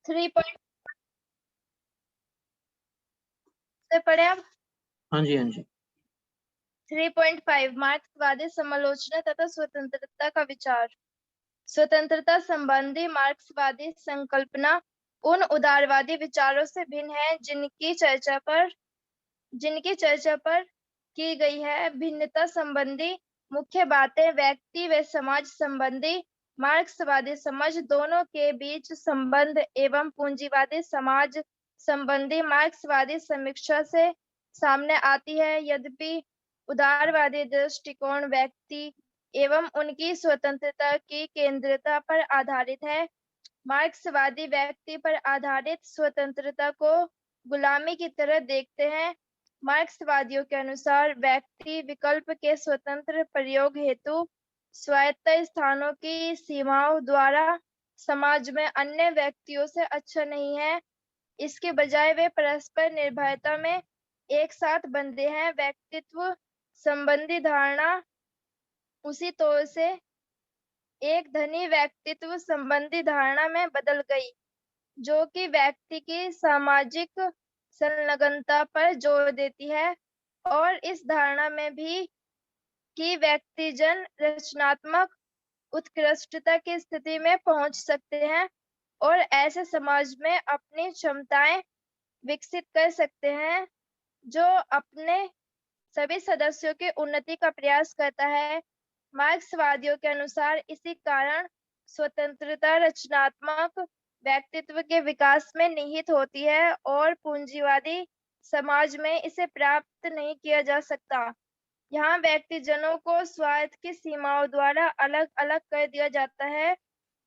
3 से पढ़े आप। हाँ जी, हाँ जी। 3.5 मार्क्सवादी समालोचना तथा स्वतंत्रता का विचार। स्वतंत्रता संबंधी मार्क्सवादी संकल्पना उन उदारवादी विचारों से भिन्न है जिनकी चर्चा पर की गई है। भिन्नता संबंधी मुख्य बातें व्यक्ति व समाज संबंधी मार्क्सवादी समझ दोनों के बीच संबंध एवं पूंजीवादी समाज संबंधी मार्क्सवादी समीक्षा से सामने आती है। यद्यपि उदारवादी दृष्टिकोण व्यक्ति एवं उनकी स्वतंत्रता की केंद्रता पर आधारित है। मार्क्सवादी व्यक्ति पर आधारित स्वतंत्रता को गुलामी की तरह देखते हैं। मार्क्सवादियों के अनुसार व्यक्ति विकल्प के स्वतंत्र प्रयोग हेतु स्वायत्त स्थानों की सीमाओं द्वारा समाज में अन्य व्यक्तियों से अच्छा नहीं है। इसके बजाय वे परस्पर निर्भरता में एक साथ बंधे हैं। व्यक्तित्व संबंधी धारणा उसी तौर से एक धनी व्यक्तित्व संबंधी धारणा में बदल गई, जो कि व्यक्ति की सामाजिक संलग्नता पर जोर देती है और इस धारणा में भी कि व्यक्तिजन रचनात्मक उत्कृष्टता की स्थिति में पहुंच सकते हैं और ऐसे समाज में अपनी क्षमताएं विकसित कर सकते हैं जो अपने सभी सदस्यों की उन्नति का प्रयास करता है। मार्क्सवादियों के अनुसार इसी कारण स्वतंत्रता रचनात्मक व्यक्तित्व के विकास में निहित होती है और पूंजीवादी समाज में इसे प्राप्त नहीं किया जा सकता। यहाँ व्यक्तिजनों को स्वार्थ की सीमाओं द्वारा अलग अलग कर दिया जाता है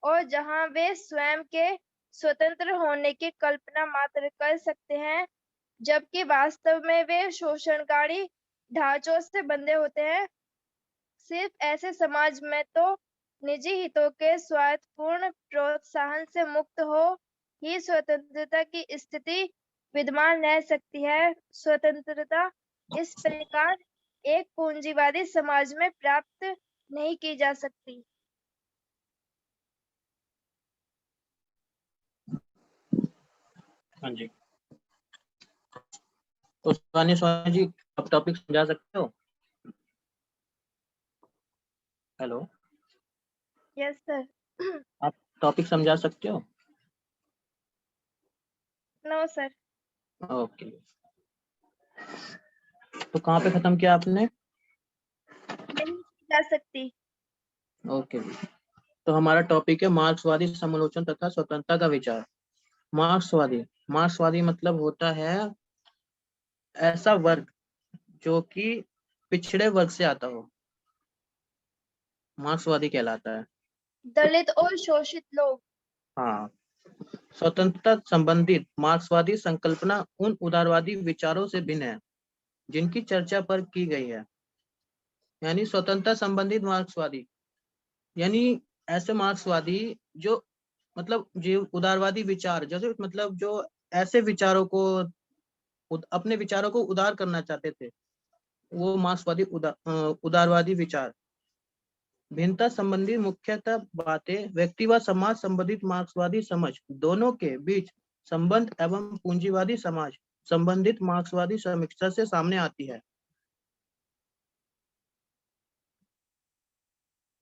और जहाँ वे स्वयं के स्वतंत्र होने की कल्पना मात्र कर सकते हैं, जबकि वास्तव में वे शोषणकारी ढांचों से बंधे होते हैं। सिर्फ ऐसे समाज में तो निजी हितों के स्वार्थपूर्ण प्रोत्साहन से मुक्त हो ही स्वतंत्रता की स्थिति विद्यमान रह सकती है। स्वतंत्रता इस प्रकार एक पूंजीवादी समाज में प्राप्त नहीं की जा सकती। हाँ जी। तो सोनी जी, आप टॉपिक समझा सकते हो? Hello, yes sir. आप टॉपिक समझा सकते हो? No sir. ओके, तो कहाँ पे खत्म किया आपने? नहीं जा सकती। ओके, तो हमारा टॉपिक है मार्क्सवादी समालोचना तथा स्वतंत्रता का विचार। मार्क्सवादी मतलब होता है ऐसा वर्ग जो कि पिछड़े वर्ग से आता हो, मार्क्सवादी कहलाता है। दलित और शोषित लोग। हाँ, स्वतंत्रता संबंधित मार्क्सवादी संकल्पना उन उदारवादी विचारों से भिन्न है जिनकी चर्चा पर की गई है। यानी स्वतंत्रता संबंधित मार्क्सवादी यानी ऐसे मार्क्सवादी जो मतलब जो उदारवादी विचार, जैसे मतलब जो ऐसे विचारों को अपने विचारों को उदार करना चाहते थे, वो मार्क्सवादी उदारवादी विचार। भिन्नता संबंधी मुख्यतः बातें व्यक्ति व समाज संबंधित मार्क्सवादी समझ दोनों के बीच संबंध एवं पूंजीवादी समाज संबंधित मार्क्सवादी समीक्षा से सामने आती है।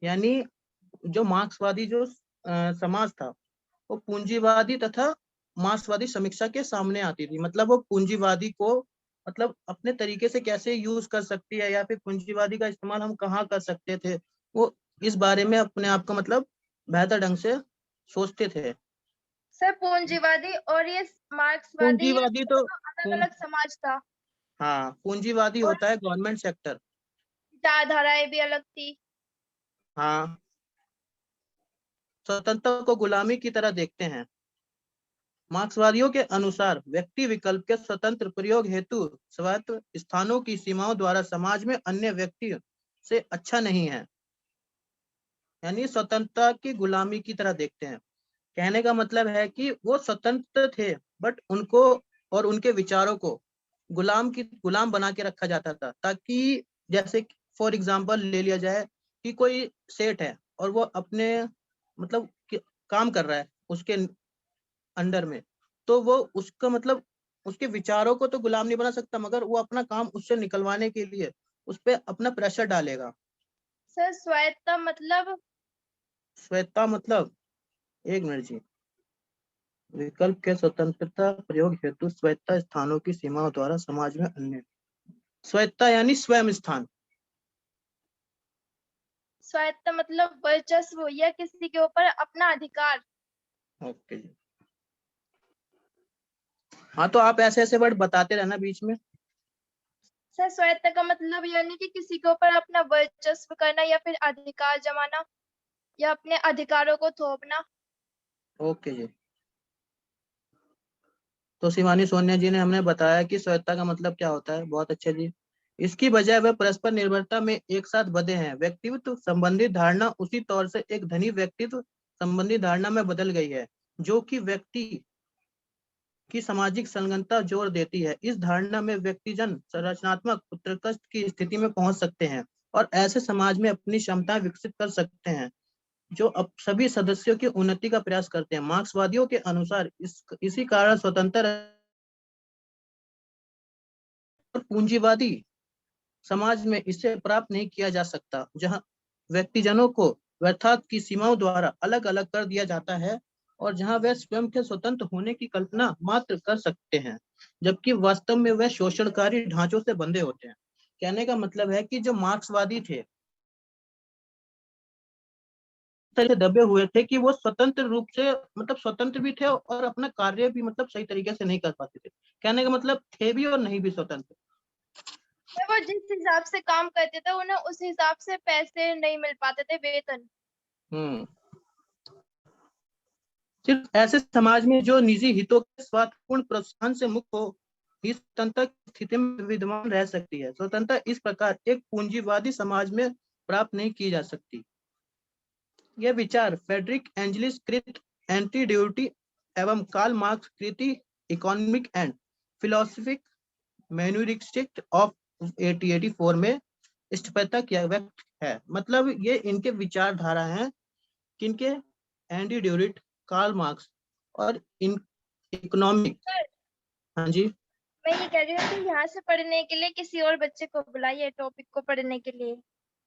यानी जो मार्क्सवादी जो समाज था वो पूंजीवादी तथा मार्क्सवादी समीक्षा के सामने आती थी। मतलब वो पूंजीवादी को मतलब अपने तरीके से कैसे यूज कर सकती है या फिर पूंजीवादी का इस्तेमाल हम कहाँ कर सकते थे, वो इस बारे में अपने आप को मतलब बेहतर ढंग से सोचते थे। सर पूंजीवादी और ये मार्क्सवादी ये पूंजीवादी तो अलग अलग समाज था हाँ, पूंजीवादी और होता है गवर्नमेंट सेक्टर। विचारधाराएं भी अलग थी। हाँ, स्वतंत्रता को गुलामी की तरह देखते हैं। मार्क्सवादियों के अनुसार व्यक्ति विकल्प के स्वतंत्र प्रयोग हेतु स्वायत्त स्थानों की सीमाओं द्वारा समाज में अन्य व्यक्ति से अच्छा नहीं है। यानी स्वतंत्रता की गुलामी की तरह देखते हैं। कहने का मतलब है कि वो स्वतंत्र थे बट उनको और उनके विचारों को गुलाम बना के रखा जाता था, ताकि जैसे फॉर एग्जांपल ले लिया जाए कि कोई सेठ है और वो अपने मतलब काम कर रहा है, उसके अंडर में, तो वो उसका मतलब उसके विचारों को तो गुलाम नहीं बना सकता, मगर वो अपना काम उससे निकलवाने के लिए उस पर अपना प्रेशर डालेगा। सर स्वायत्तता मतलब? स्वायत्तता मतलब, एक मिनट जी, विकल्प के स्वतंत्रता प्रयोग हेतु स्वायत्ता स्थानों की सीमाओं द्वारा समाज में अन्य। स्वायत्ता यानी स्वयं स्थान। स्वायत्तता मतलब वर्चस्व या किसी के ऊपर अपना अधिकार। ओके जी, हाँ तो आप ऐसे ऐसे वर्ड बताते रहना बीच में। सर स्वायत्तता का मतलब यानी कि किसी के ऊपर अपना वर्चस्व करना या फिर अधिकार जमाना या अपने अधिकारों को थोपना। ओके जी, तो शिवानी सोनिया जी ने हमें बताया कि स्वायत्ता का मतलब क्या होता है। बहुत अच्छा जी। इसकी बजाय वे परस्पर निर्भरता में एक साथ बंधे हैं। व्यक्तित्व संबंधी धारणा उसी तौर से एक धनी व्यक्तित्व संबंधी धारणा में बदल गई है, जो कि व्यक्ति की सामाजिक संलग्नता जोर देती है। इस धारणा में व्यक्तिजन संरचनात्मक उत्कृष्ट की स्थिति में पहुंच सकते हैं और ऐसे समाज में अपनी क्षमताएं विकसित कर सकते हैं जो अब सभी सदस्यों की उन्नति का प्रयास करते हैं। मार्क्सवादियों के अनुसार इसी कारण स्वतंत्र और पूंजीवादी समाज में इसे प्राप्त नहीं किया जा सकता, जहां व्यक्तिजनों को व्यर्थात की सीमाओं द्वारा अलग अलग कर दिया जाता है और जहां वे स्वयं के स्वतंत्र होने की कल्पना मात्र कर सकते हैं, जबकि वास्तव में वे शोषणकारी ढांचों से बंधे होते हैं। कहने का मतलब है कि जो मार्क्सवादी थे तरह दबे हुए थे कि वो स्वतंत्र रूप से मतलब स्वतंत्र भी थे और अपना कार्य भी मतलब सही तरीके से नहीं कर पाते थे। कहने का मतलब थे भी और नहीं भी स्वतंत्र। वो जिस हिसाब से काम करते थे उन्हें उस हिसाब से पैसे नहीं मिल पाते थे, वेतन। सिर्फ ऐसे समाज में जो निजी हितों के स्वार्थपूर्ण प्रोत्साहन से मुक्त हो ही स्वतंत्रता की स्थिति में विद्यमान रह सकती है। स्वतंत्रता इस प्रकार एक पूंजीवादी समाज में प्राप्त नहीं की जा सकती। यह विचार फ्रेडरिक एंजलिस कृत एंटी ड्यूटी एवं कार्ल मार्क्स कृति इकोनॉमिक एंड फिलोसफिक मैन्युरिस्टिक ऑफ 1884 में स्पष्टता किया व्यक्त है। मतलब ये इनके विचारधारा हैं, किनके, एंडी ड्यूरिट, कार्ल मार्क्स और इन इकोनॉमिक। हाँ जी, मैं ये कह रही हूँ कि यहाँ से पढ़ने के लिए किसी और बच्चे को बुलाइए टॉपिक को पढ़ने के लिए।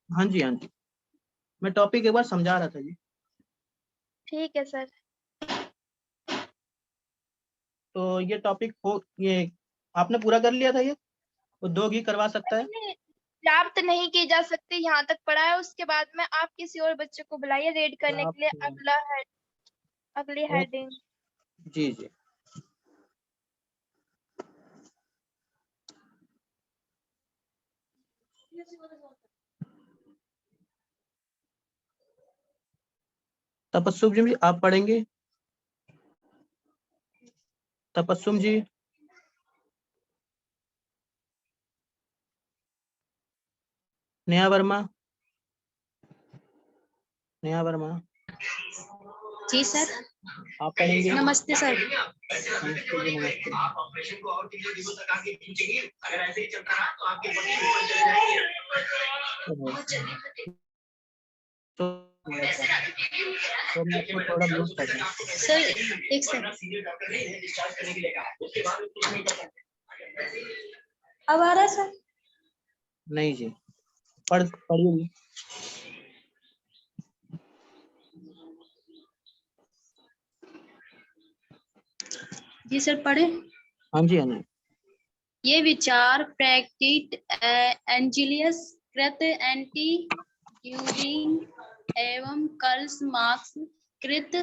हाँ जी, हाँ जी, मैं टॉपिक एक बार समझा रहा था जी। ठीक है सर। तो ये टॉपिक हो, ये आपने पूरा कर लिया था, ये उद्योग ही करवा सकता है। नहीं, प्राप्त नहीं की जा सकती, यहाँ तक पढ़ा है। उसके बाद में आप किसी और बच्चे को बुलाइए रीड करने के लिए अगला है, अगली हेडिंग। जी जी, तपस्सुम जी आप पढ़ेंगे। तपस्सुम जी, नेहा वर्मा, नेहा वर्मा जी सर। आप पढ़ेंगे। नमस्ते सर। नमस्ते जी, नमस्ते। तो मैं आपको थोड़ा म्यूट कर दूं। सर एक सेकंड, अब आ रहा है सर? नहीं जी, पढ़िए। जी सर पढ़े। हाँ जी, हाँ जी। ये विचार फ्रैक्टिट एंजिलियस कृत एंटी ड्यूरिंग एवं कार्ल मार्क्स कृत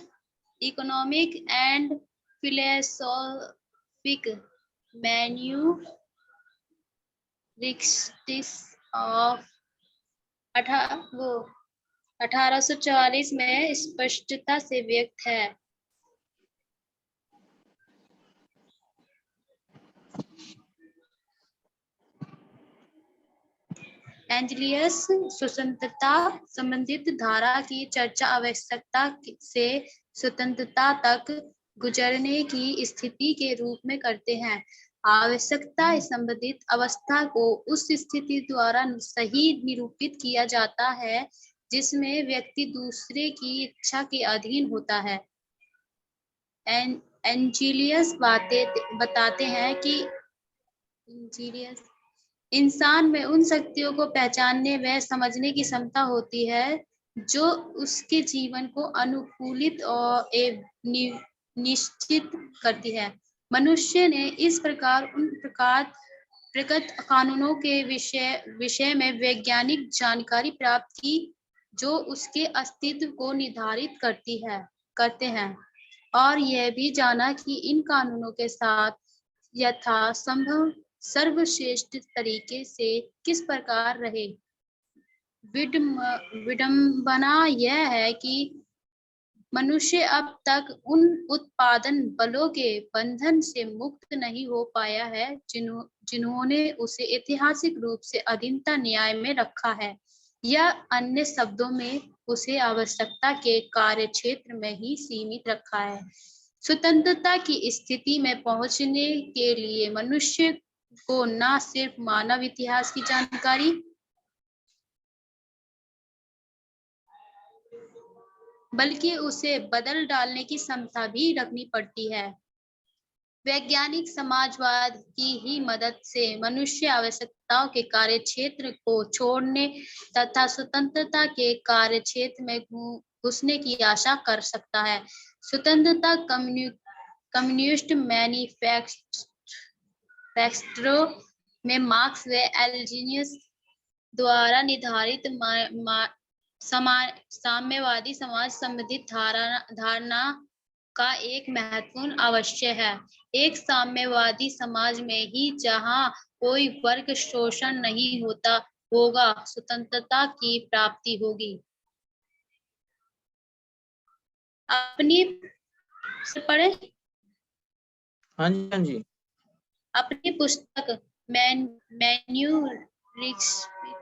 इकोनॉमिक एंड फिलोसॉफिक मैन्युरिस्टिक्स ऑफ 1844 में स्पष्टता से व्यक्त है। एंजलियस स्वतंत्रता संबंधित धारा की चर्चा आवश्यकता से स्वतंत्रता तक गुजरने की स्थिति के रूप में करते हैं। आवश्यकता संबंधित अवस्था को उस स्थिति द्वारा सही निरूपित किया जाता है जिसमें व्यक्ति दूसरे की इच्छा के अधीन होता है। एंजिलियस बताते हैं कि इंसान में उन शक्तियों को पहचानने व समझने की क्षमता होती है जो उसके जीवन को अनुकूलित और निश्चित करती है। मनुष्य ने इस प्रकार उन प्रकृत कानूनों के विषय में वैज्ञानिक जानकारी प्राप्त की जो उसके अस्तित्व को निर्धारित करते हैं और यह भी जाना कि इन कानूनों के साथ यथासंभव सर्वश्रेष्ठ तरीके से किस प्रकार रहे। विडंबना यह है कि मनुष्य अब तक उन उत्पादन बलों के बंधन से मुक्त नहीं हो पाया है जिन्होंने उसे ऐतिहासिक रूप से अधीनता न्याय में रखा है या अन्य शब्दों में उसे आवश्यकता के कार्यक्षेत्र में ही सीमित रखा है। स्वतंत्रता की स्थिति में पहुंचने के लिए मनुष्य को न सिर्फ मानव इतिहास की जानकारी बल्कि उसे बदल डालने की क्षमता भी रखनी पड़ती है। वैज्ञानिक समाजवाद की ही मदद से मनुष्य आवश्यकताओं के कार्यक्षेत्र को छोड़ने तथा स्वतंत्रता के कार्यक्षेत्र में घुसने की आशा कर सकता है। स्वतंत्रता कम्युनिस्ट मैनिफेस्टो में मार्क्स व एंजेलियस द्वारा निर्धारित साम्यवादी समाज संबंधित धारणा का एक महत्वपूर्ण अवश्य है। एक साम्यवादी समाज में ही जहां कोई वर्ग शोषण नहीं होगा स्वतंत्रता की प्राप्ति होगी। अपनी पढ़े हाँ जी अपनी पुस्तक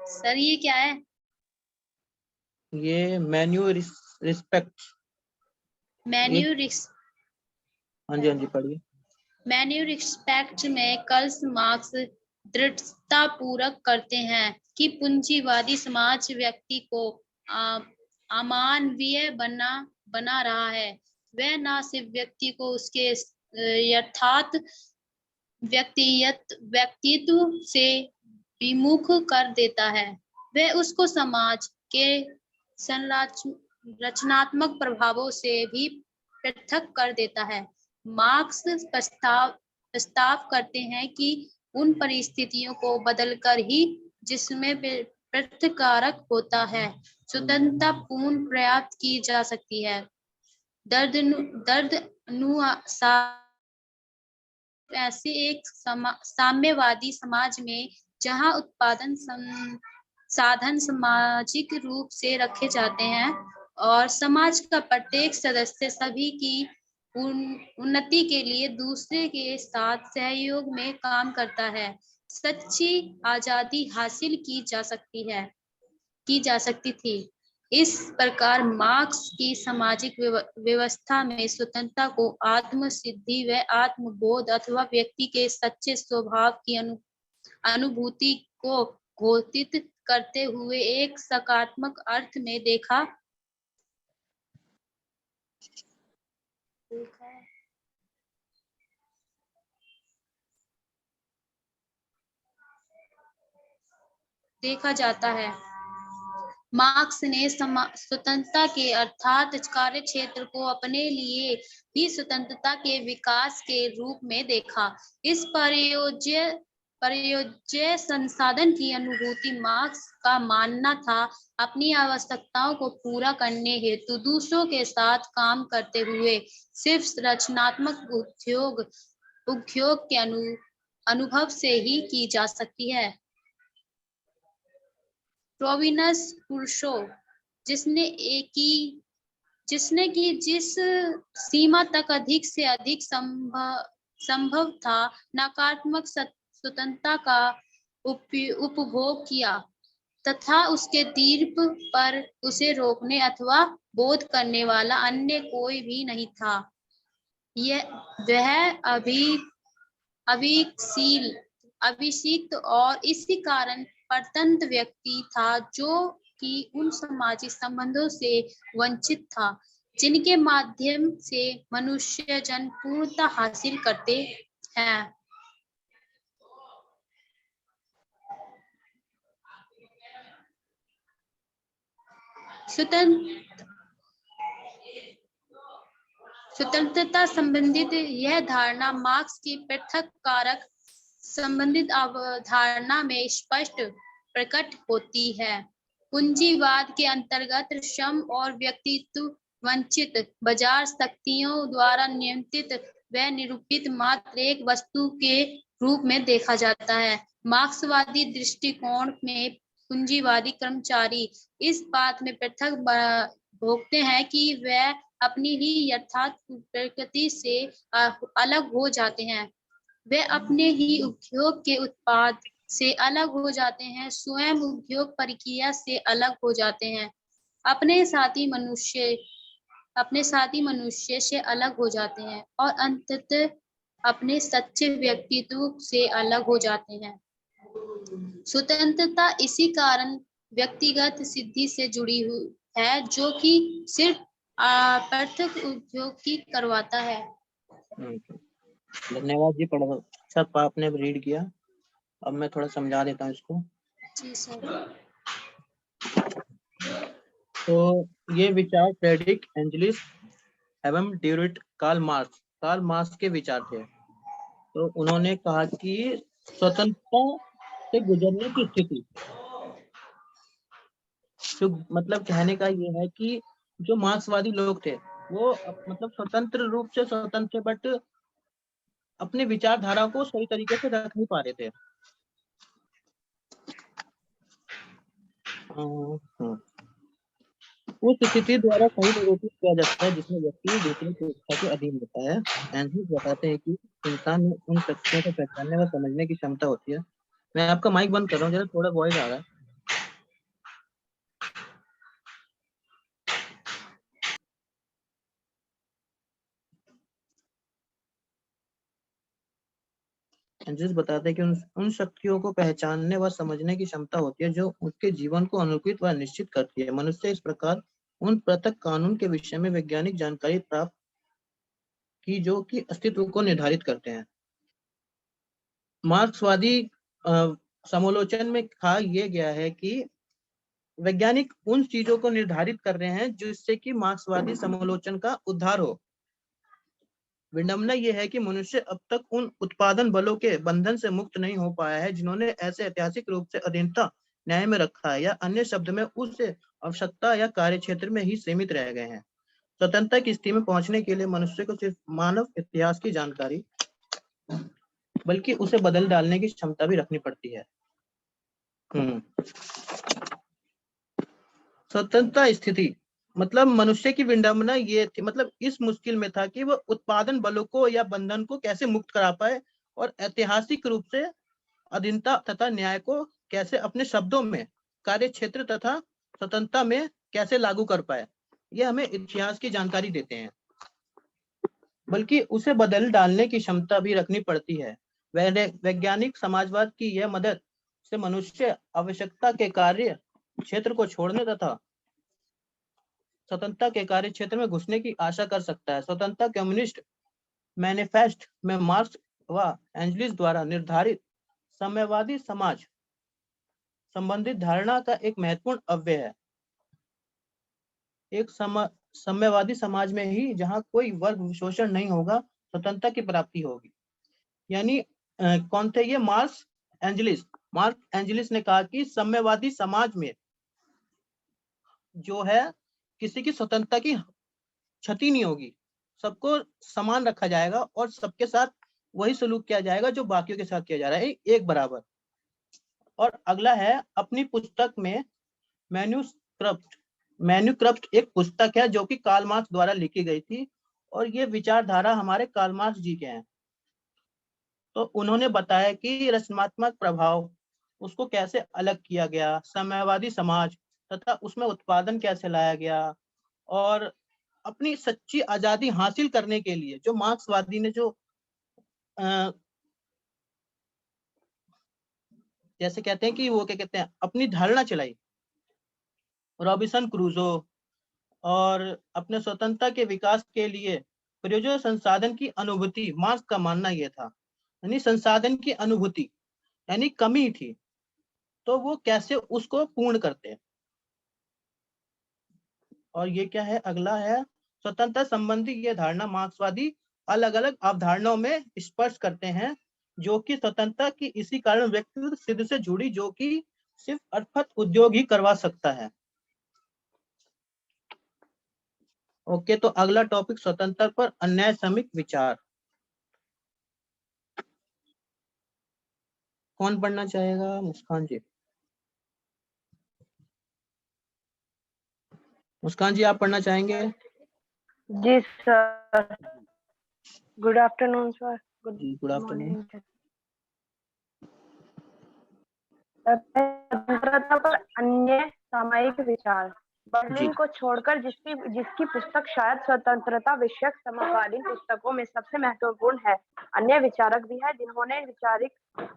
सर ये क्या है? ये रिस्पेक्ट हाँ जी पढ़िए। मेन्यू रिस्पेक्ट में कर्ल मार्क्स दृढ़ता पूर्वक करते हैं कि पूंजीवादी समाज व्यक्ति को अमानवीय बना रहा है। वह न सिर्फ व्यक्ति को उसके यथार्थ व्यक्तित्व से विमुख कर देता है, वह उसको समाज के रचनात्मक प्रभावों से भी पृथक कर देता है। मार्क्स प्रस्ताव करते हैं कि उन परिस्थितियों को बदलकर ही जिसमें प्रतिकारक होता है स्वतंत्रता पूर्ण प्राप्त की जा सकती है। ऐसे एक साम्यवादी समाज में जहां उत्पादन साधन सामाजिक रूप से रखे जाते हैं और समाज का प्रत्येक सदस्य सभी की उन्नति के लिए दूसरे के साथ सहयोग में काम करता है, सच्ची आजादी हासिल की जा सकती थी। इस प्रकार मार्क्स की सामाजिक व्यवस्था में स्वतंत्रता को आत्मसिद्धि व आत्मबोध अथवा व्यक्ति के सच्चे स्वभाव की अनुभूति को घोषित करते हुए एक सकारात्मक अर्थ में देखा जाता है। मार्क्स ने स्वतंत्रता के अर्थात कार्य क्षेत्र को अपने लिए ही स्वतंत्रता के विकास के रूप में देखा। इस प्रयोज्य संसाधन की अनुभूति मार्क्स का मानना था अपनी आवश्यकताओं को पूरा करने हेतु दूसरों के साथ काम करते हुए सिर्फ रचनात्मक उद्योग के अनुभव से ही की जा सकती है। प्रोविनस पुरुषो जिसने कि जिस सीमा तक अधिक से अधिक संभव था नकारात्मक स्वतंत्रता का उपभोग किया तथा उसके तीर्थ पर उसे रोकने अथवा बोध करने वाला अन्य कोई भी नहीं था। वह अभिषिक्त और इसी कारण परतंत्र व्यक्ति था जो कि उन सामाजिक संबंधों से वंचित था जिनके माध्यम से मनुष्य जन पूर्णता हासिल करते हैं। स्वतंत्रता संबंधित यह धारणा मार्क्स की पृथक कारक संबंधित अवधारणा में स्पष्ट प्रकट होती है। पूंजीवाद के अंतर्गत श्रम और व्यक्तित्व वंचित बाजार शक्तियों द्वारा नियंत्रित व निरूपित मात्र एक वस्तु के रूप में देखा जाता है। मार्क्सवादी दृष्टिकोण में पूंजीवादी कर्मचारी इस बात में पृथक भोगते हैं कि वह अपनी ही यथार्थ प्रकृति से अलग हो जाते हैं। वे अपने ही उद्योग के उत्पाद से अलग हो जाते हैं, स्वयं उद्योग प्रक्रिया से अलग हो जाते हैं, अपने साथी मनुष्य से अलग हो जाते हैं और अंततः अपने सच्चे व्यक्तित्व से अलग हो जाते हैं। स्वतंत्रता इसी कारण व्यक्तिगत सिद्धि से जुड़ी हुई है, जो कि सिर्फ पृथक उद्योग की करवाता है। धन्यवाद जी, पढ़ो। अच्छा, आपने रीड किया, अब मैं थोड़ा समझा देता हूँ इसको। जी सर। तो ये विचार फ्रेडरिक एंजलिस एवं ड्यूरिट कार्ल मार्क्स के विचार थे। तो उन्होंने कहा कि स्वतंत्रता से गुजरने की स्थिति, तो मतलब कहने का ये है कि जो मार्क्सवादी लोग थे वो मतलब स्वतंत्र रूप से स्वतंत्र, बट अपने विचारधारा को सही तरीके से रख नहीं पा रहे थे। उस स्थिति द्वारा सही निरूपित किया जाता है जिसमें व्यक्ति दूसरे की इच्छा के अधीन होता है। एंजलिस बताते हैं कि इंसान में उन शक्तियों को पहचानने व समझने की क्षमता होती है। मैं आपका माइक बंद कर रहा हूँ, जरा थोड़ा वॉइस आ रहा है। एंजलिस बताते हैं कि उन शक्तियों को पहचानने व समझने की क्षमता होती है जो उसके जीवन को अनुकूलित व निश्चित करती है। मनुष्य इस प्रकार उन पृथक कानून के विषय में वैज्ञानिक जानकारी प्राप्त की जो कि अस्तित्व को निर्धारित करते हैं। मार्क्सवादी समालोचन में कहा यह गया है कि वैज्ञानिक उन चीजों को निर्धारित कर रहे हैं जिससे कि मार्क्सवादी समालोचन का उद्धार हो। विडंबना यह है कि मनुष्य अब तक उन उत्पादन बलों के बंधन से मुक्त नहीं हो पाया है जिन्होंने ऐसे ऐतिहासिक रूप से अधीनता न्याय में रखा है, या अन्य शब्द में उस आवश्यकता या कार्य क्षेत्र में ही सीमित रह गए हैं। स्वतंत्रता की स्थिति में पहुंचने के लिए मनुष्य को सिर्फ मानव इतिहास की जानकारी बल्कि उसे बदल डालने की क्षमता भी रखनी पड़ती है। स्वतंत्रता स्थिति मतलब मनुष्य की विडंबना ये थी, मतलब इस मुश्किल में था कि वह उत्पादन बलों को या बंधन को कैसे मुक्त करा पाए और ऐतिहासिक रूप से अधीनता तथा न्याय को कैसे अपने शब्दों में कार्य क्षेत्र तथा स्वतंत्रता में कैसे लागू कर पाए। यह हमें इतिहास की जानकारी देते हैं, बल्कि उसे बदल डालने की क्षमता भी रखनी पड़ती है। वैज्ञानिक समाजवाद की यह मदद से मनुष्य आवश्यकता के कार्य क्षेत्र को छोड़ने तथा स्वतंत्रता के कार्य क्षेत्र में घुसने की आशा कर सकता है। स्वतंत्रता कम्युनिस्ट मैनिफेस्ट में मार्क्स व एंजलिस द्वारा निर्धारित साम्यवादी समाज संबंधित धारणा का एक महत्वपूर्ण अव्यय है। एक साम्यवादी समाज में ही जहां कोई वर्ग शोषण नहीं होगा, स्वतंत्रता की प्राप्ति होगी। यानी कौन थे ये? मार्क्स एंजलिस ने कहा कि साम्यवादी समाज में जो है किसी की स्वतंत्रता की क्षति नहीं होगी, सबको समान रखा जाएगा और सबके साथ वही सलूक किया जाएगा जो बाकियों के साथ किया जा रहा है, एक बराबर। और अगला है अपनी पुस्तक में मैन्युस्क्रिप्ट एक पुस्तक है जो कि कार्ल मार्क्स द्वारा लिखी गई थी, और ये विचारधारा हमारे कार्ल मार्क्स जी के हैं। तो उन्होंने बताया कि रचनात्मक प्रभाव उसको कैसे अलग किया गया, साम्यवादी समाज तथा उसमें उत्पादन कैसे लाया गया, और अपनी सच्ची आजादी हासिल करने के लिए जो मार्क्सवादी ने जो जैसे कहते हैं कि वो क्या कहते हैं अपनी धारणा चलाई, रॉबिन्सन क्रूसो, और अपने स्वतंत्रता के विकास के लिए प्रयोजन संसाधन की अनुभूति, मार्क्स का मानना यह था, यानी संसाधन की अनुभूति यानी कमी थी, तो वो कैसे उसको पूर्ण करते हैं। और ये क्या है, अगला है स्वतंत्रता संबंधी ये धारणा मार्क्सवादी अलग अलग अवधारणाओं में स्पर्श करते हैं, जो कि स्वतंत्रता की इसी कारण व्यक्तिगत सिद्ध से जुड़ी, जो कि सिर्फ अर्थवत उद्योग ही करवा सकता है। ओके, तो अगला टॉपिक स्वतंत्रता पर अन्याय समीक विचार। कौन पढ़ना चाहेगा? मुस्कान जी। मुस्कान जी, आप पढ़ना चाहेंगे? जी sir, good afternoon sir. Good afternoon. स्वतंत्रता पर अन्य सामयिक विचार। बर्लिन जी को छोड़कर जिसकी पुस्तक शायद स्वतंत्रता विषयक समकालीन पुस्तकों में सबसे महत्वपूर्ण है, अन्य विचारक भी है जिन्होंने वैचारिक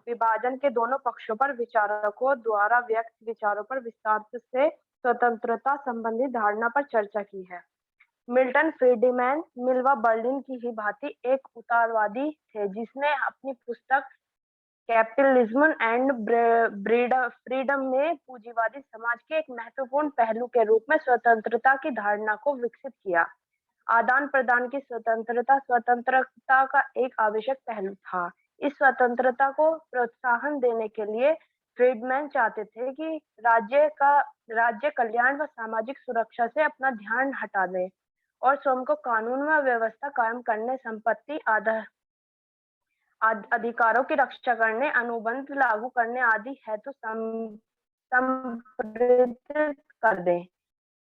विभाजन के दोनों पक्षों पर विचारकों द्वारा व्यक्त विचारों पर विस्तार से स्वतंत्रता संबंधी धारणा पर चर्चा की है। मिल्टन फ्रीडमैन मिल्वा बर्लिन की ही भांति एक उदारवादी थे, जिसने अपनी पुस्तक कैपिटलिज्म एंड फ्रीडम में पूंजीवादी समाज के एक महत्वपूर्ण पहलू के रूप में स्वतंत्रता की धारणा को विकसित किया। आदान प्रदान की स्वतंत्रता का एक आवश्यक पहलू था। इस स्वतंत्रता को प्रोत्साहन देने के लिए फ्रीडमैन चाहते थे कि राज्य कल्याण व सामाजिक सुरक्षा से अपना ध्यान हटा दें और स्वयं को कानून व व्यवस्था कायम करने, संपत्ति अधिकारों की रक्षा करने, अनुबंध लागू करने आदि हेतु संप्रेरित कर दें।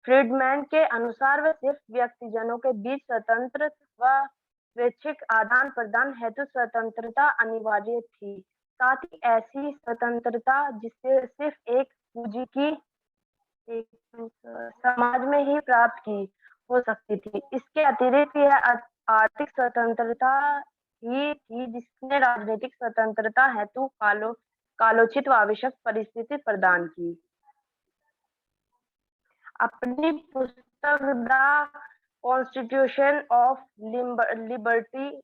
फ्रीडमैन के अनुसार वे सिर्फ व्यक्तिजनों के बीच स्वतंत्र व स्वैच्छिक आदान प्रदान हेतु स्वतंत्रता अनिवार्य थी। साथ ही ऐसी स्वतंत्रता जिससे सिर्फ एक पूंजी की समाज में ही प्राप्त की हो सकती थी। इसके अतिरिक्त यह आर्थिक स्वतंत्रता ही थी जिसने राजनीतिक स्वतंत्रता हेतु कालोचित व आवश्यक परिस्थिति प्रदान की। अपनी पुस्तक द कॉन्स्टिट्यूशन ऑफ लिबर्टी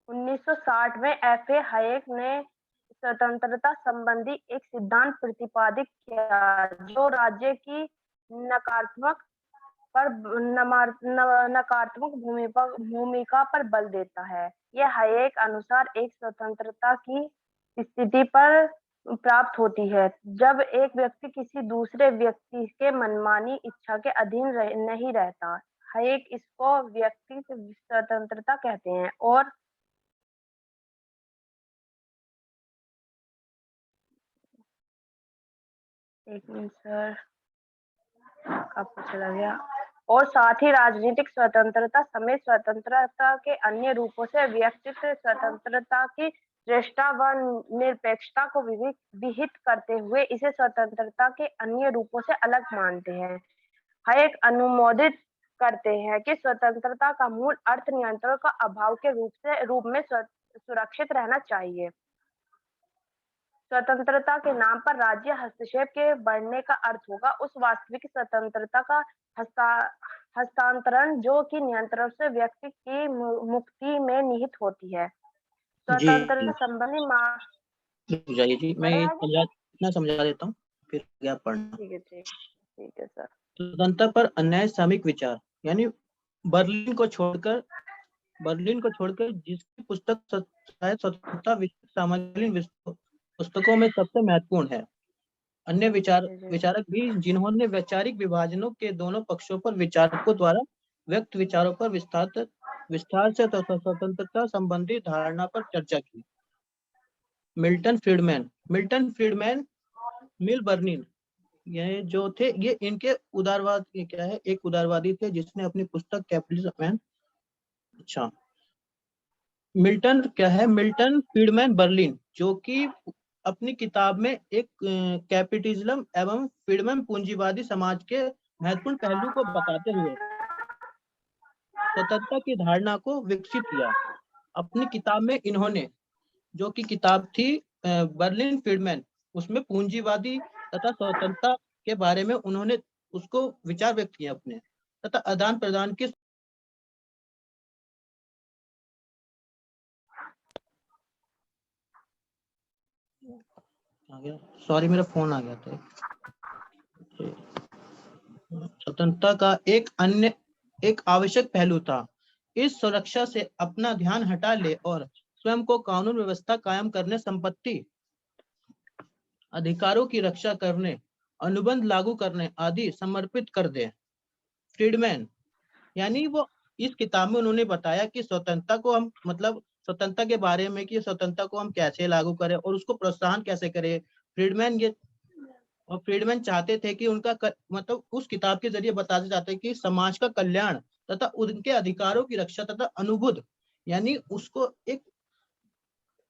1960 में एफ ए हायेक ने स्वतंत्रता संबंधी एक सिद्धांत प्रतिपादित किया, जो राज्य की नकारात्मक भूमिका पर बल देता है। यह हायेक अनुसार एक स्वतंत्रता की स्थिति पर प्राप्त होती है जब एक व्यक्ति किसी दूसरे व्यक्ति के मनमानी इच्छा के अधीन नहीं रहता। हायेक इसको व्यक्ति स्वतंत्रता कहते हैं। और एक मिनट सर, आपको चला गया। और साथ ही राजनीतिक स्वतंत्रता समेत स्वतंत्रता के अन्य रूपों से व्यक्तित्व स्वतंत्रता की श्रेष्ठता व निरपेक्षता को विहित करते हुए इसे स्वतंत्रता के अन्य रूपों से अलग मानते हैं। हायेक अनुमोदित करते हैं कि स्वतंत्रता का मूल अर्थ नियंत्रण का अभाव के रूप में सुरक्षित रहना चाहिए। स्वतंत्रता के नाम पर राज्य हस्तक्षेप के बढ़ने का अर्थ होगा उस वास्तविक स्वतंत्रता का हस्तांतरण जो कि नियंत्रण से व्यक्ति की मुक्ति में निहित होती है। स्वतंत्रता संबंधी जाइए जी, मैं इतना समझा देता हूँ, फिर क्या पढ़ना। ठीक है सर। स्वतंत्रता पर अन्याय सामयिक विचार, यानी बर्लिन को छोड़कर जिसकी पुस्तक स्वतंत्रता समकालीन पुस्तकों में सबसे महत्वपूर्ण है। अन्य विचारक भी जिन्होंने वैचारिक विभाजनों के दोनों पक्षों पर विचारकों द्वारा व्यक्त विचारों पर विस्तार से स्वतंत्रता संबंधी धारणा पर चर्चा की। मिल्टन फ्रीडमैन मिल बर्लिन, ये जो थे ये इनके उदारवाद क्या है, एक उदारवादी थे जिसने अपनी पुस्तक कैपिटलिज्म मिल्टन फ्रीडमैन बर्लिन, जो कि अपनी किताब में एक कैपिटलिज्म एवं फ्रीडमैन पूंजीवादी समाज के महत्वपूर्ण पहलू को बताते हुए स्वतंत्रता की धारणा को विकसित किया। अपनी किताब में इन्होंने, जो कि किताब थी बर्लिन फ्रीडमैन, उसमें पूंजीवादी तथा स्वतंत्रता के बारे में उन्होंने उसको विचार व्यक्त किए अपने, तथा आदान प्रदान की सॉरी मेरा फोन आ गया था। स्वतंत्रता का एक आवश्यक पहलू था इस सुरक्षा से अपना ध्यान हटा ले और स्वयं को कानून व्यवस्था कायम करने, संपत्ति अधिकारों की रक्षा करने, अनुबंध लागू करने आदि समर्पित कर दे। फ्रीडमैन यानी वो इस किताब में उन्होंने बताया कि स्वतंत्रता को हम मतलब स्वतंत्रता के बारे में कि स्वतंत्रता को हम कैसे लागू करें और उसको प्रोत्साहन कैसे करें। फ्रीडमैन चाहते थे कि उनका मतलब उस किताब के जरिए बताते जाते कि समाज का कल्याण तथा उनके अधिकारों की रक्षा तथा अनुबुद्ध यानी उसको एक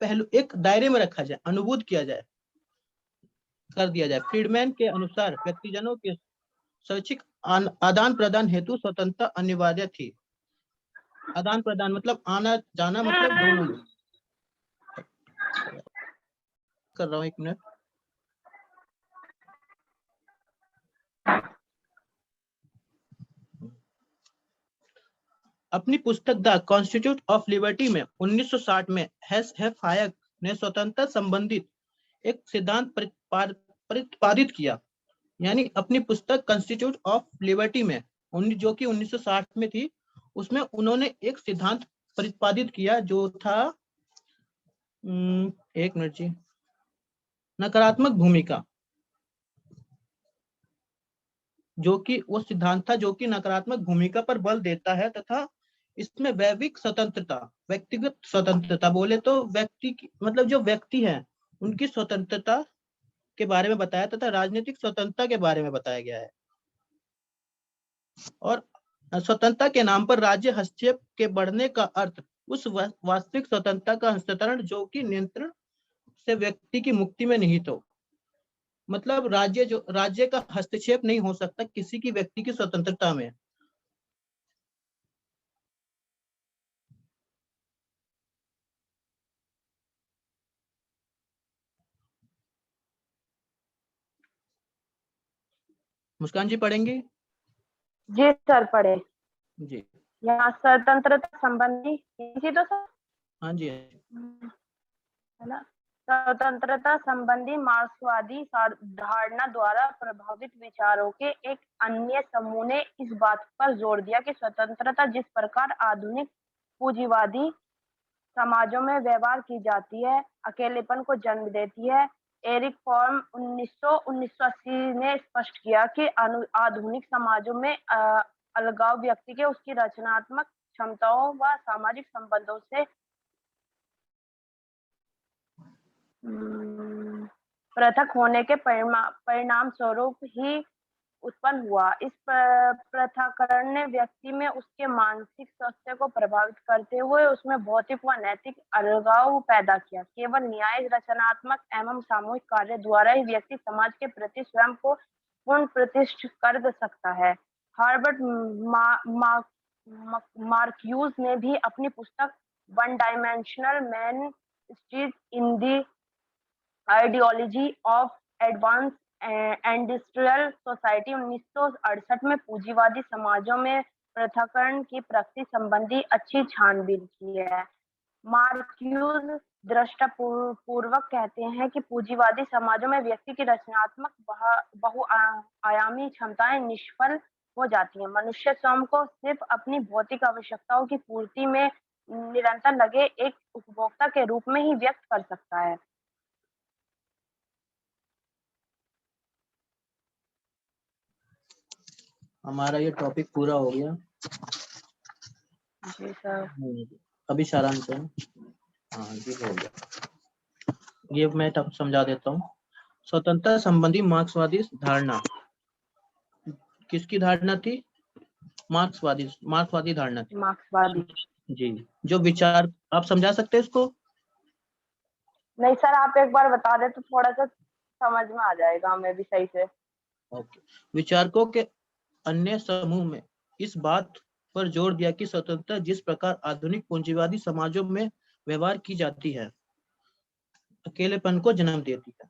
पहलू एक दायरे में रखा जाए, अनुबुद्ध किया जाए, कर दिया जाए। फ्रीडमैन के अनुसार व्यक्तिजनों के स्वैच्छिक आदान प्रदान हेतु स्वतंत्रता अनिवार्य थी। आदान प्रदान मतलब आना जाना, मतलब दोनों में। कर रहा हूँ 1 मिनट। अपनी पुस्तक द कॉन्स्टिट्यूट ऑफ लिबर्टी में 1960 में हायक ने स्वतंत्रता संबंधित एक सिद्धांत प्रतिपादित किया। यानी अपनी पुस्तक कॉन्स्टिट्यूट ऑफ लिबर्टी में जो कि 1960 में थी, उसमें उन्होंने एक सिद्धांत प्रतिपादित किया जो था 1 मिनट जी, नकारात्मक भूमिका, जो कि वो सिद्धांत था जो कि नकारात्मक भूमिका पर बल देता है तथा इसमें वैश्विक स्वतंत्रता, व्यक्तिगत स्वतंत्रता बोले तो व्यक्ति की मतलब जो व्यक्ति है उनकी स्वतंत्रता के बारे में बताया तथा राजनीतिक स्वतंत्रता के बारे में बताया गया है। और स्वतंत्रता के नाम पर राज्य हस्तक्षेप के बढ़ने का अर्थ उस वास्तविक स्वतंत्रता का हस्तांतरण जो कि नियंत्रण से व्यक्ति की मुक्ति में निहित हो। मतलब राज्य का हस्तक्षेप नहीं हो सकता किसी की व्यक्ति की स्वतंत्रता में। मुस्कान जी पढ़ेंगे? जी सर पढ़े। जी यहाँ स्वतंत्रता संबंधी तो सर, हाँ जी है ना। स्वतंत्रता संबंधी मार्क्सवादी धारणा द्वारा प्रभावित विचारों के एक अन्य समूह ने इस बात पर जोर दिया कि स्वतंत्रता जिस प्रकार आधुनिक पूंजीवादी समाजों में व्यवहार की जाती है, अकेलेपन को जन्म देती है। एरिक फॉर्म 1980 ने स्पष्ट किया कि आधुनिक समाजों में अलगाव व्यक्ति के उसकी रचनात्मक क्षमताओं व सामाजिक संबंधों से पृथक होने के परिणाम स्वरूप ही उत्पन्न हुआ। इस पृथक्करण ने व्यक्ति में उसके मानसिक स्वास्थ्य को प्रभावित करते हुए उसमें भौतिक व नैतिक अलगाव पैदा किया। केवल न्याय, रचनात्मक एवं सामूहिक कार्य द्वारा ही व्यक्ति समाज के प्रति स्वयं को पूर्ण प्रतिष्ठित कर सकता है। हार्बर्ट मार्क्यूज ने भी अपनी पुस्तक one dimensional man stead in the ideology of advance industrial society 1968 में पूंजीवादी समाजों में पृथक्करण की प्रगति संबंधी अच्छी छानबीन की है। मार्क्यूज दृष्टापूर्वक कहते हैं कि पूंजीवादी समाजों में व्यक्ति की रचनात्मक बहुआयामी क्षमताएं निष्फल हो जाती हैं। मनुष्य स्वयं को सिर्फ अपनी भौतिक आवश्यकताओं की पूर्ति में निरंतर लगे एक उपभोक्ता के रूप में ही व्यक्त कर सकता है। हमारा ये टॉपिक पूरा हो गया। जी सर। अभी सारांश है। हाँ जी हो गया। ये मैं तब समझा देता हूँ। स्वतंत्रता संबंधी मार्क्सवादी धारणा किसकी धारणा थी? मार्क्सवादी धारणा थी। मार्क्सवादी जी। जो विचार आप समझा सकते हैं इसको? नहीं सर, आप एक बार बता दे तो थोड़ा सा समझ में आ जाएगा हमें भी सही से। ओके। विचारकों के अन्य समूह में इस बात पर जोर दिया कि स्वतंत्रता जिस प्रकार आधुनिक पूंजीवादी समाजों में व्यवहार की जाती है, अकेलेपन को जन्म देती है।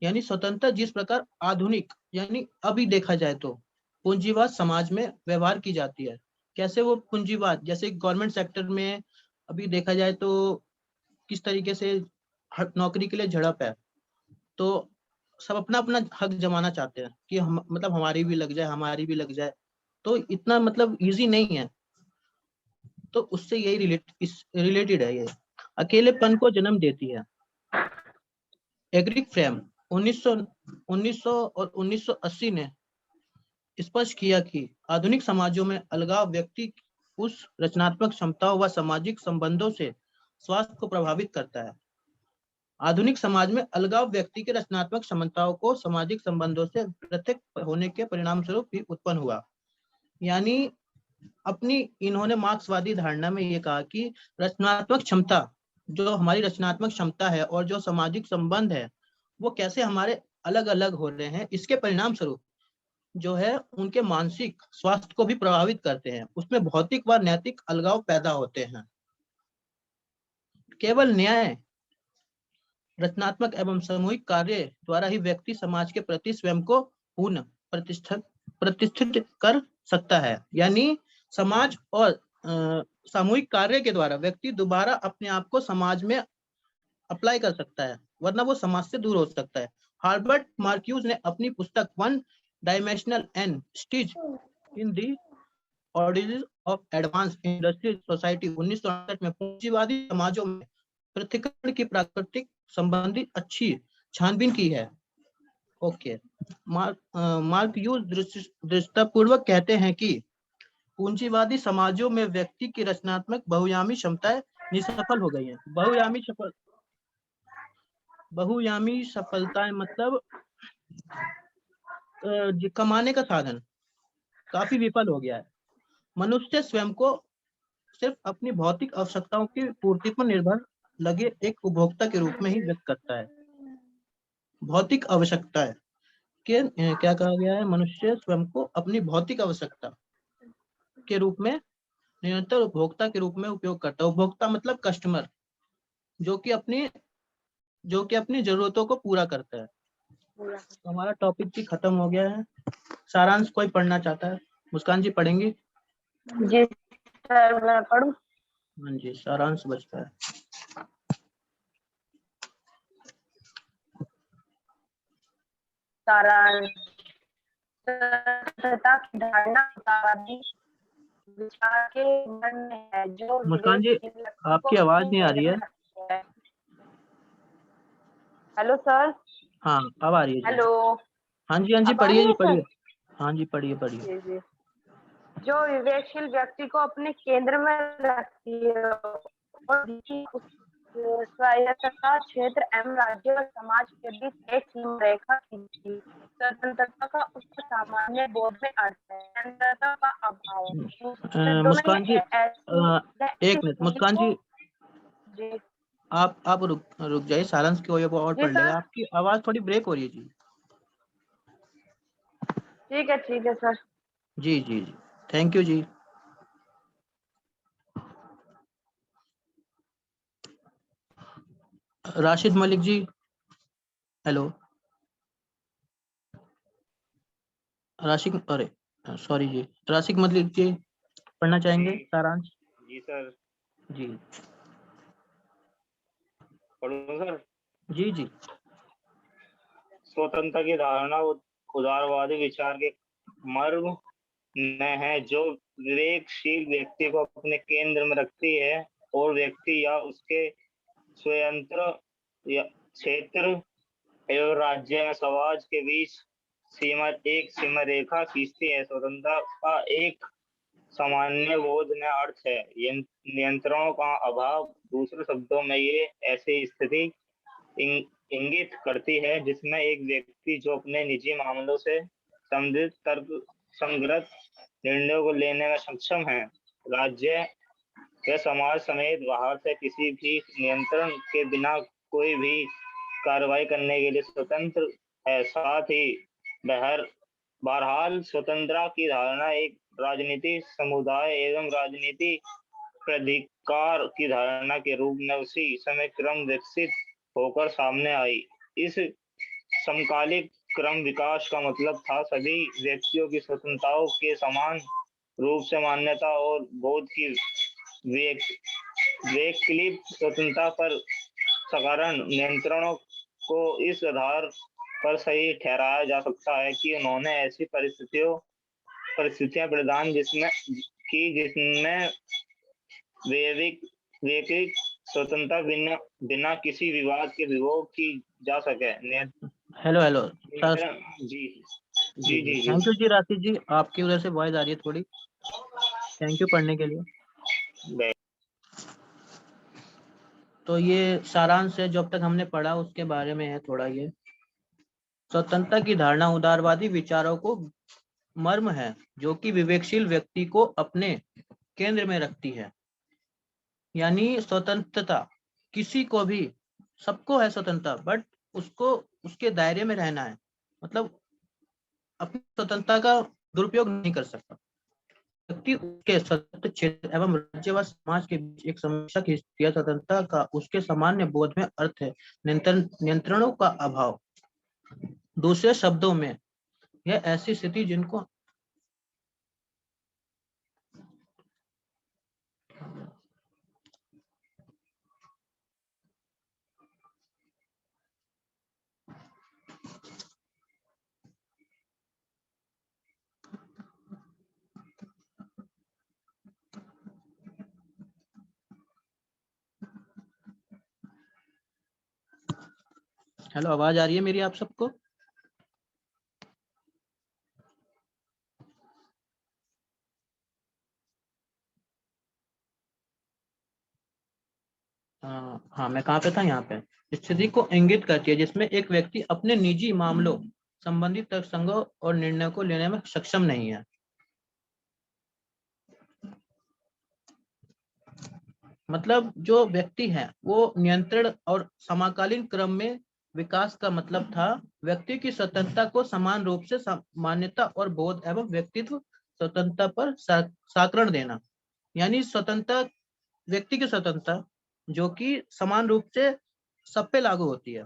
यानी स्वतंत्रता जिस प्रकार आधुनिक यानी अभी देखा जाए तो पूंजीवाद समाज में व्यवहार की जाती है। कैसे वो पूंजीवाद, जैसे गवर्नमेंट सेक्टर में अभी देखा जाए तो किस तरीके से नौकरी के लिए झड़प है, तो सब अपना अपना हक जमाना चाहते हैं कि हम मतलब हमारी भी लग जाए, हमारी भी लग जाए, तो इतना मतलब इजी नहीं है। तो उससे यही रिलेटेड है ये। अकेलेपन को जन्म देती है। एग्रिक फ्रेम 1900 और 1980 ने स्पष्ट किया कि आधुनिक समाजों में अलगाव व्यक्ति उस रचनात्मक क्षमताओं व सामाजिक संबंधों से स्वास्थ्य को प्रभावित करता है। आधुनिक समाज में अलगाव व्यक्ति के रचनात्मक क्षमताओं को सामाजिक संबंधों से पृथक होने के परिणाम स्वरूप भी उत्पन्न हुआ। यानी अपनी इन्होंने मार्क्सवादी धारणा में ये कहा कि रचनात्मक क्षमता, जो हमारी रचनात्मक क्षमता है और जो सामाजिक संबंध है, वो कैसे हमारे अलग अलग हो रहे हैं, इसके परिणाम स्वरूप जो है उनके मानसिक स्वास्थ्य को भी प्रभावित करते हैं। उसमें भौतिक व नैतिक अलगाव पैदा होते हैं। केवल न्याय, रचनात्मक एवं सामूहिक कार्य द्वारा ही व्यक्ति समाज के प्रति स्वयं को पुनः प्रतिष्ठित कर सकता है। यानी समाज और सामूहिक कार्य के द्वारा व्यक्ति दोबारा अपने आप को समाज में अप्लाई कर सकता है, वरना वो समाज से दूर हो सकता है। हार्बर्ट मार्क्यूज ने अपनी पुस्तक one dimensional and stage in the origin of advance industrial society 1968 में पूंजीवादी समाजों में पृथक्करण की प्राकृतिक संबंधी अच्छी छानबीन की है। ओके, मार्क्यूज दृष्टापूर्वक कहते हैं कि पूंजीवादी समाजों में व्यक्ति की रचनात्मक बहुयामी क्षमताएं निष्फल हो गई हैं। बहुयामी सफलताएं मतलब कमाने का साधन काफी विफल हो गया है। मनुष्य स्वयं को सिर्फ अपनी भौतिक आवश्यकताओं की पूर्ति पर निर्भर लगे एक उपभोक्ता के रूप में ही व्यक्त करता है। भौतिक आवश्यकता है कि क्या कहा गया है, मनुष्य स्वयं को अपनी भौतिक आवश्यकता के रूप में निरंतर उपभोक्ता के रूप में उपयोग करता है। उपभोक्ता मतलब कस्टमर, जो कि अपनी जरूरतों को पूरा करता है। तो हमारा टॉपिक भी खत्म हो गया है। सारांश कोई पढ़ना चाहता है? मुस्कान जी पढ़ेंगी? जी सर, मैं पढ़ूं? हाँ जी, सारांश बचता है। सारांश। स्वतंत्रता की धारणा उदारवादी विचार के मन में है, जो मुस्कान जी, आपकी आवाज नहीं आ रही है। Hello sir. हाँ, अब आ रही है जी। हेलो। हाँ जी, हाँ जी, पढ़िए जी, पढ़िए। हाँ जी, पढ़िए। जी जी। जो विवेकशील व्यक्ति को अपने केंद्र में रखती है और स्वायत्तता क्षेत्र एवं राज्य और समाज के बीच एक सीमा रेखा खींचती। स्वतंत्रता का उसका सामान्य बोध में अर्थ है, स्वतंत्रता का अभाव। मुस्कान जी, एक मिनट। मुस्कान जी, जी आप रुक जाइए। सारांश की वजह और पढ़ लेगा। आपकी आवाज थोड़ी ब्रेक हो रही है जी। ठीक है सर। जी, थैंक यू जी। राशिद मलिक जी, हेलो। सॉरी जी, राशिद मलिक जी पढ़ना चाहेंगे सारांश? जी सर। जी पढ़ूं सर? जी। स्वतंत्रता की धारणा उदारवादी विचार के मर्म में है, जो विवेकशील व्यक्ति को अपने केंद्र में रखती है और व्यक्ति या उसके स्वतंत्र क्षेत्र एवं राज्य में समाज के बीच एक सीमा रेखा खींचती है। स्वतंत्रता का एक सामान्य बोध में अर्थ है नियंत्रणों का अभाव। दूसरे शब्दों में ये ऐसी स्थिति इंगित करती है जिसमें एक व्यक्ति जो अपने निजी मामलों से संबंधित तर्कसंगत निर्णयों को लेने में सक्षम है, राज्य या समाज समेत बाहर से किसी भी नियंत्रण के बिना कोई भी कार्रवाई करने के लिए स्वतंत्र है। साथ ही बहरहाल स्वतंत्रता की धारणा एक राजनीति समुदाय एवं राजनीति प्राधिकार की धारणा के रूप में उसी समय क्रम विकसित होकर सामने आई। इस समकालिक क्रम विकास का मतलब था सभी व्यक्तियों की स्वतंत्रताओं के समान रूप से मान्यता और बोध की वैकल्पिक स्वतंत्रता पर साधारण नियंत्रणों को इस आधार पर सही ठहराया जा सकता है कि उन्होंने ऐसी परिस्थितियां प्रदान जिसमें वैयक्तिक स्वतंत्रता बिना किसी विवाद के विभोग की जा सके। Hello hello sir. जी जी जी जी थैंक यू जी राशि जी, आपकी उधर से वॉइस आ रही है थोड़ी। थैंक यू पढ़ने के लिए। तो ये सारांश है, जो अब तक हमने पढ़ा उसके बारे में है थोड़ा। ये स्वतंत्रता की धारणा उदारवादी विचारों को मर्म है जो कि विवेकशील व्यक्ति को अपने केंद्र में रखती है। यानी स्वतंत्रता किसी को भी, सबको है स्वतंत्रता, बट उसको उसके दायरे में रहना है। मतलब अपनी स्वतंत्रता का दुरुपयोग नहीं कर सकता। व्यक्ति उसके स्वतंत्र क्षेत्र एवं राज्य व समाज के बीच एक समस्या की स्थिति स्वतंत्रता का उसके सामान्य बोध में अर्थ है नियंत्रणों का अभाव। दूसरे शब्दों में यह ऐसी स्थिति जिनको हेलो, आवाज आ रही है मेरी आप सबको? हाँ, मैं कहाँ पे था? यहाँ पे स्थिति को इंगित करती है जिसमें एक व्यक्ति अपने निजी मामलों संबंधित तर्कसंगों और निर्णय को लेने में सक्षम नहीं है। मतलब जो व्यक्ति है वो नियंत्रण और समकालीन क्रम में विकास का मतलब था व्यक्ति की स्वतंत्रता को समान रूप से मान्यता और बोध एवं व्यक्तित्व स्वतंत्रता पर साकरण देना। यानी स्वतंत्रता, व्यक्ति की स्वतंत्रता जो कि समान रूप से सब पे लागू होती है।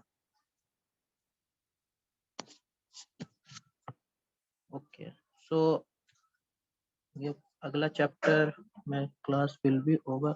ओके, सो ये अगला चैप्टर में क्लास विल बी ओवर।